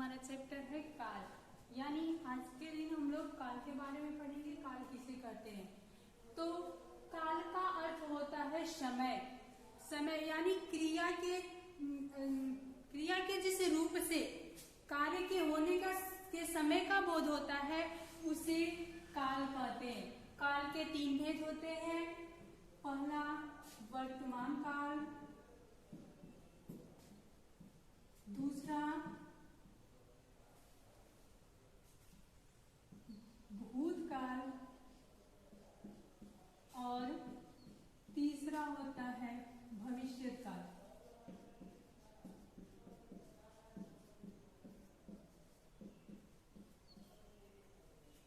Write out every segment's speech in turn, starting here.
हमारा चैप्टर है काल, यानी आज के दिन हम लोग काल के बारे में पढ़ेंगे। काल किसे कहते हैं? तो काल का अर्थ होता है समय। समय यानी क्रिया के जिस रूप से कार्य के होने के समय का बोध होता है उसे काल कहते हैं। काल के 3 भेद होते हैं। पहला वर्तमान काल, दूसरा भूतकाल और तीसरा होता है भविष्यकाल।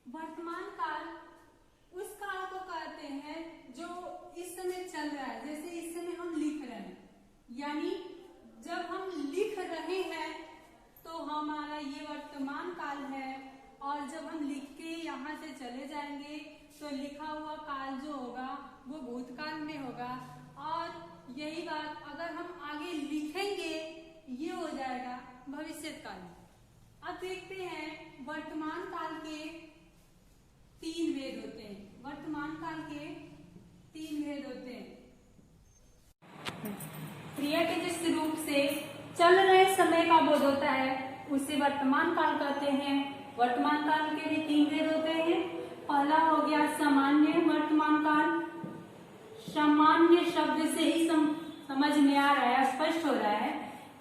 वर्तमान काल उस काल को कहते हैं जो इस समय चल रहा है। जैसे इस समय हम लिख रहे हैं, यानी जब हम लिख रहे हैं तो हमारा ये वर्तमान काल है, और जब हम लिख के यहाँ से चले जाएंगे तो लिखा हुआ काल जो होगा वो भूतकाल में होगा, और यही बात अगर हम आगे लिखेंगे ये हो जाएगा भविष्य काल में। अब देखते हैं वर्तमान काल के 3 भेद होते हैं। वर्तमान काल के 3 भेद होते हैं। क्रिया के जिस रूप से चल रहे समय का बोध होता है उसे वर्तमान काल कहते हैं। वर्तमान काल के भी 3 भेद होते हैं। पहला हो गया सामान्य वर्तमान काल। सामान्य शब्द से ही समझ में आ रहा है, स्पष्ट हो रहा है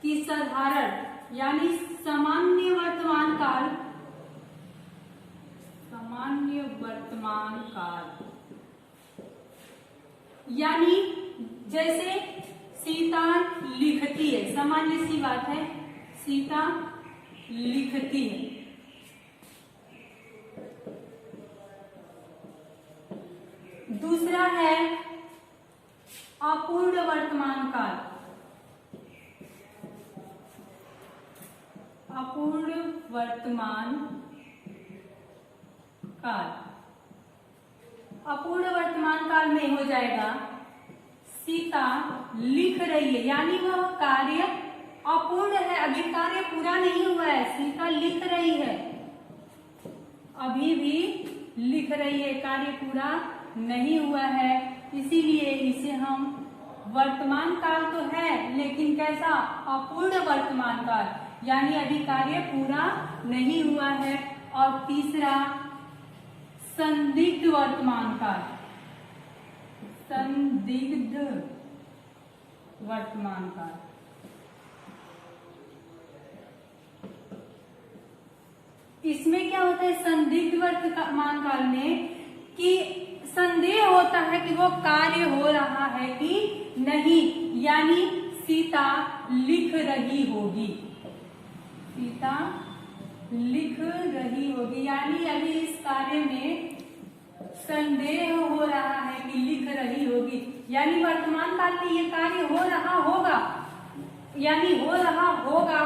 कि साधारण यानी सामान्य वर्तमान काल। सामान्य वर्तमान काल यानी जैसे सीता लिखती है, सामान्य सी बात है, सीता लिखती है। दूसरा है अपूर्ण वर्तमान काल। अपूर्ण वर्तमान काल। अपूर्ण वर्तमान काल में हो जाएगा सीता लिख रही है, यानी वह कार्य अपूर्ण है, अभी कार्य पूरा नहीं हुआ है। सीता लिख रही है, अभी भी लिख रही है, कार्य पूरा नहीं हुआ है, इसीलिए इसे हम वर्तमान काल तो है लेकिन कैसा? अपूर्ण वर्तमान काल, यानी अभी कार्य पूरा नहीं हुआ है। और तीसरा संदिग्ध वर्तमान काल। संदिग्ध वर्तमान काल इसमें क्या होता है? संदिग्ध वर्तमान काल में कि संदेह होता है कि वो कार्य हो रहा है कि नहीं, यानी सीता लिख रही होगी। सीता लिख रही होगी, यानी अभी इस कार्य में संदेह हो रहा है कि लिख रही होगी, यानी वर्तमान काल में ये कार्य हो रहा होगा, यानी हो रहा होगा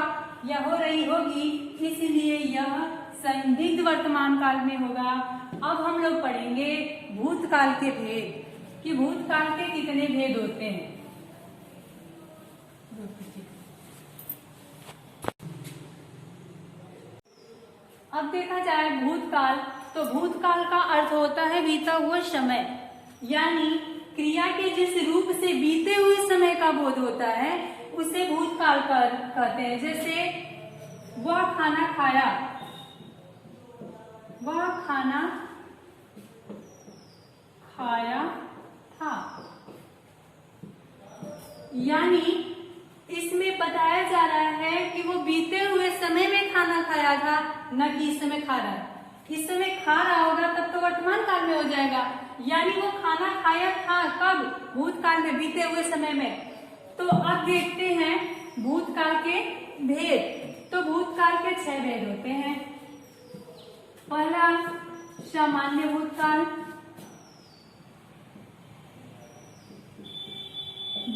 या हो रही होगी, इसलिए यह संदिग्ध वर्तमान काल में होगा। अब हम लोग पढ़ेंगे भूतकाल के भेद, कि भूतकाल के कितने भेद होते हैं। अब देखा जाए भूतकाल, तो भूतकाल का अर्थ होता है बीता हुआ समय, यानी क्रिया के जिस रूप से बीते हुए समय का बोध होता है उसे भूतकाल कहते हैं। जैसे वह खाना खाया, वह खाना खाया था, यानी इसमें बताया जा रहा है कि वो बीते हुए समय में खाना खाया था, न कि इस समय खा रहा है। इस समय खा रहा होगा तब तो वर्तमान काल में हो जाएगा, यानी वो खाना खाया था कब? भूतकाल में, बीते हुए समय में। तो अब देखते हैं भूतकाल के भेद। तो भूतकाल के 6 भेद होते हैं। पहला सामान्य भूतकाल,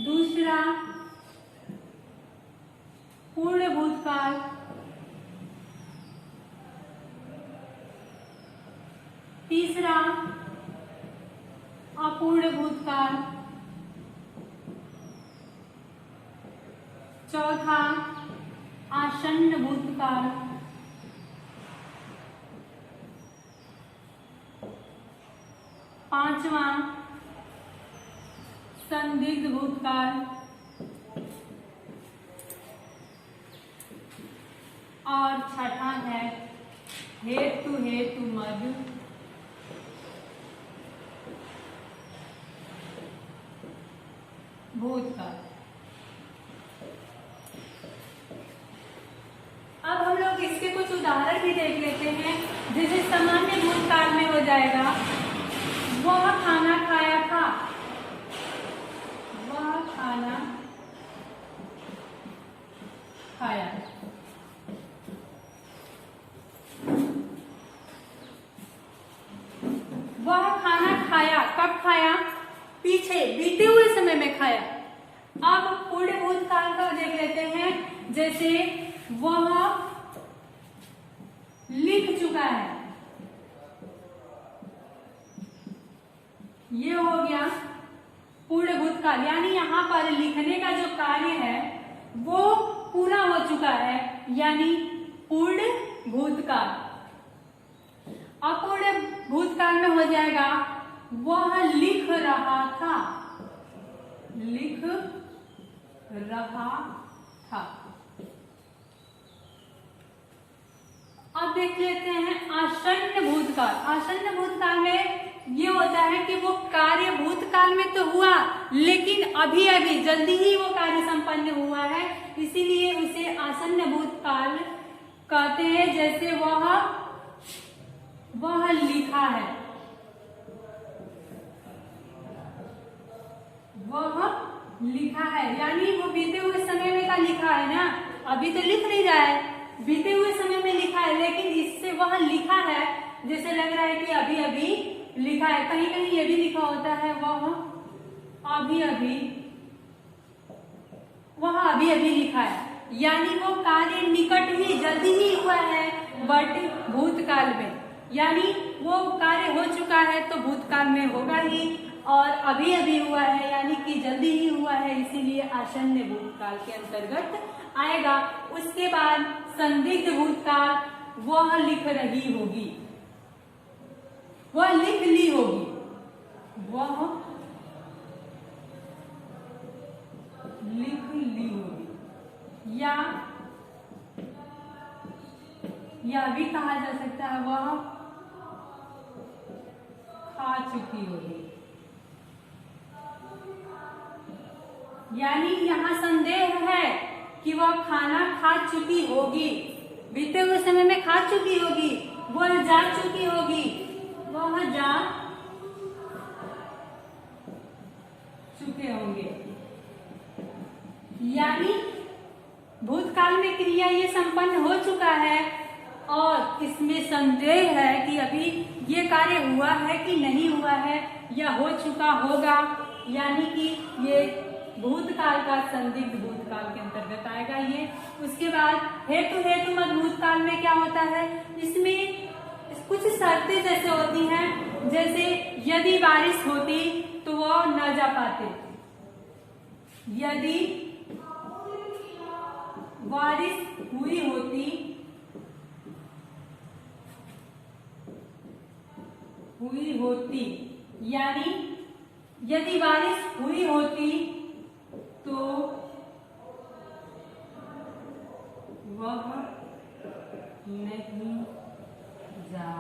दूसरा पूर्ण भूतकाल, तीसरा अपूर्ण भूतकाल, चौथा आसन्न भूतकाल पांचवा संदिग्ध भूतकाल और छठा है हेतु मद भूतकाल। अब हम लोग इसके कुछ उदाहरण भी देख लेते हैं। जैसे सामान्य भूतकाल में हो जाएगा वह खाना खाया था, वह खाना खाया। वह खाना खाया, कब खाया? पीछे बीते हुए समय में खाया। अब पूर्ण भूतकाल का देख लेते हैं। जैसे वह लिख चुका है, ये हो गया पूर्ण भूतकाल, यानी यहाँ पर लिखने का जो कार्य है वो पूरा हो चुका है, यानी पूर्ण भूतकाल। अपूर्ण भूतकाल में हो जाएगा वह लिख रहा था, लिख रहा था। अब देख लेते हैं आसन्न भूतकाल। आसन्न भूतकाल में ये होता है कि वो कार्य भूतकाल में तो हुआ लेकिन अभी अभी जल्दी ही वो कार्य संपन्न हुआ है, इसीलिए उसे आसन्न भूतकाल कहते हैं। जैसे वह लिखा है, वह लिखा है, यानी वो बीते हुए समय में का लिखा है ना, अभी तो लिख नहीं रहा है, बीते हुए समय में लिखा है, लेकिन इससे वह लिखा है जैसे लग रहा है कि अभी अभी लिखा है। कहीं कहीं ये भी लिखा होता है वह अभी अभी लिखा है, यानी वो कार्य निकट ही जल्दी ही हुआ है, बट भूतकाल में, यानी वो कार्य हो चुका है तो भूतकाल में होगा ही, और अभी अभी हुआ है यानी कि जल्दी ही हुआ है, इसीलिए आसन्न भूतकाल के अंतर्गत आएगा। उसके बाद संदिग्ध भूतकाल, वह लिख रही होगी, वह लिख ली होगी, वह लिख ली होगी, या भी कहा जा सकता है वह खा चुकी होगी, यानी यहाँ संदेह है कि वह खाना खा चुकी होगी, बीते हुए समय में खा चुकी होगी, वह जा चुकी होगी, वह जा चुके होंगे, यानी भूतकाल में क्रिया ये संपन्न हो चुका है और इसमें संदेह है कि अभी ये कार्य हुआ है कि नहीं हुआ है या हो चुका होगा, यानी कि ये भूतकाल का संदिग्ध भूतकाल के अंतर्गत आएगा ये। उसके बाद हेतु मद भूतकाल में क्या होता है, इसमें कुछ शर्तें जैसे होती हैं, जैसे यदि बारिश होती तो वो न जा पाते, यदि बारिश हुई होती, यानी यदि बारिश हुई होती तो वह नहीं जा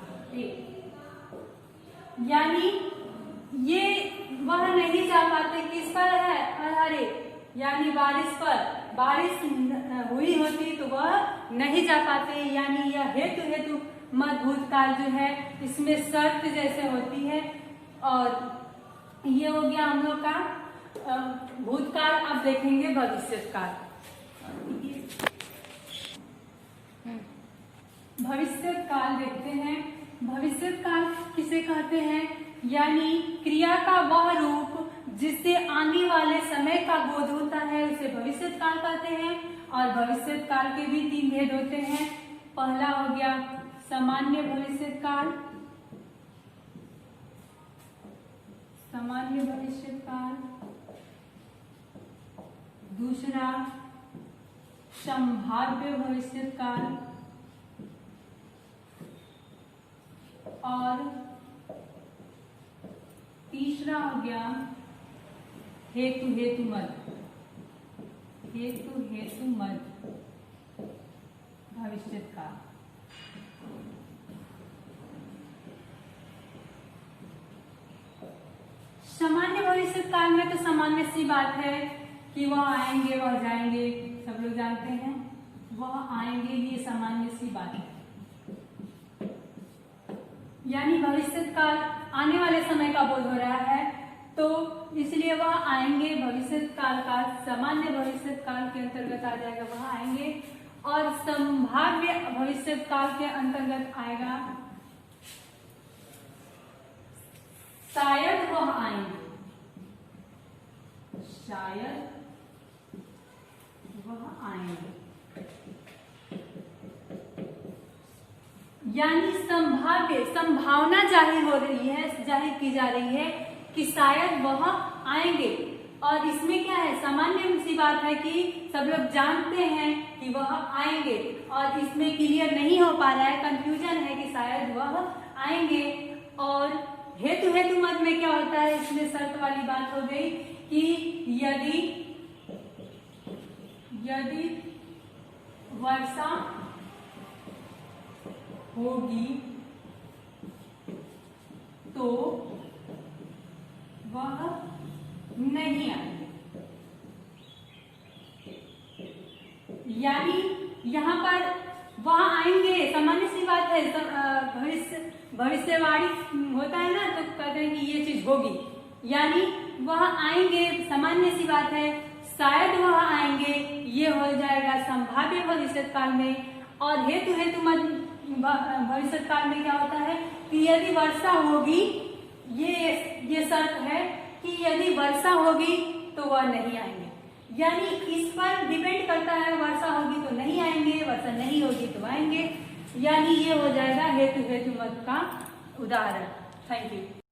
पाते, यानी ये वह नहीं जा पाते किस पर है आधारित, यानी बारिश पर, बारिश हुई होती तो वह नहीं जा पाते, यानी यह हेतु मद भूतकाल जो है इसमें शर्त जैसे होती है। और ये हो गया हम लोग का भूतकाल। अब देखेंगे भविष्यकाल। भविष्यकाल देखते हैं। भविष्यकाल किसे कहते हैं, यानी क्रिया का वह रूप जिससे आने वाले समय का बोध होता है उसे भविष्यकाल कहते हैं। और भविष्यकाल के भी 3 भेद होते हैं। पहला हो गया सामान्य भविष्यकाल, सामान्य भविष्यकाल, दूसरा संभाव्य भविष्यकाल और दूसरा हो गया हेतु हेतु मद, हेतु हेतु मद भविष्य काल। सामान्य भविष्य काल में तो सामान्य सी बात है कि वह आएंगे वह जाएंगे, सब लोग जानते हैं, वह आएंगे, ये सामान्य सी बात है। यानी भविष्य काल आने वाले समय का बोध हो रहा है, तो इसलिए वह आएंगे, भविष्य काल का सामान्य भविष्य काल के अंतर्गत आ जाएगा, वह आएंगे। और संभाव्य भविष्य काल के अंतर्गत आएगा शायद वह आएंगे, शायद वह आएंगे। यानी संभाव्य, संभावना जाहिर हो रही है, जाहिर की जा रही है कि शायद वह आएंगे। और इसमें क्या है, सामान्य सी बात है कि सब लोग जानते हैं कि वह आएंगे, और इसमें क्लियर नहीं हो पा रहा है, कंफ्यूजन है कि शायद वह आएंगे। और हेतु हेतु मद में क्या होता है, इसमें शर्त वाली बात हो गई कि यदि वर्षा होगी तो वह नहीं आएंगे। यानी यहाँ पर वह आएंगे, सामान्य सी बात है, भविष्यवाणी होता है ना, तो कहते हैं कि ये चीज होगी, यानी वह आएंगे, सामान्य सी बात है। शायद वह आएंगे, ये हो जाएगा संभाव्य भविष्य काल में। और हेतु हेतु मद भविष्य काल में क्या होता है कि यदि वर्षा होगी, ये शर्त है कि यदि वर्षा होगी तो वह नहीं आएंगे। यानी इस पर डिपेंड करता है, वर्षा होगी तो नहीं आएंगे, वर्षा नहीं होगी तो आएंगे। यानी ये हो जाएगा हेतु हेतु मद का उदाहरण। Thank you.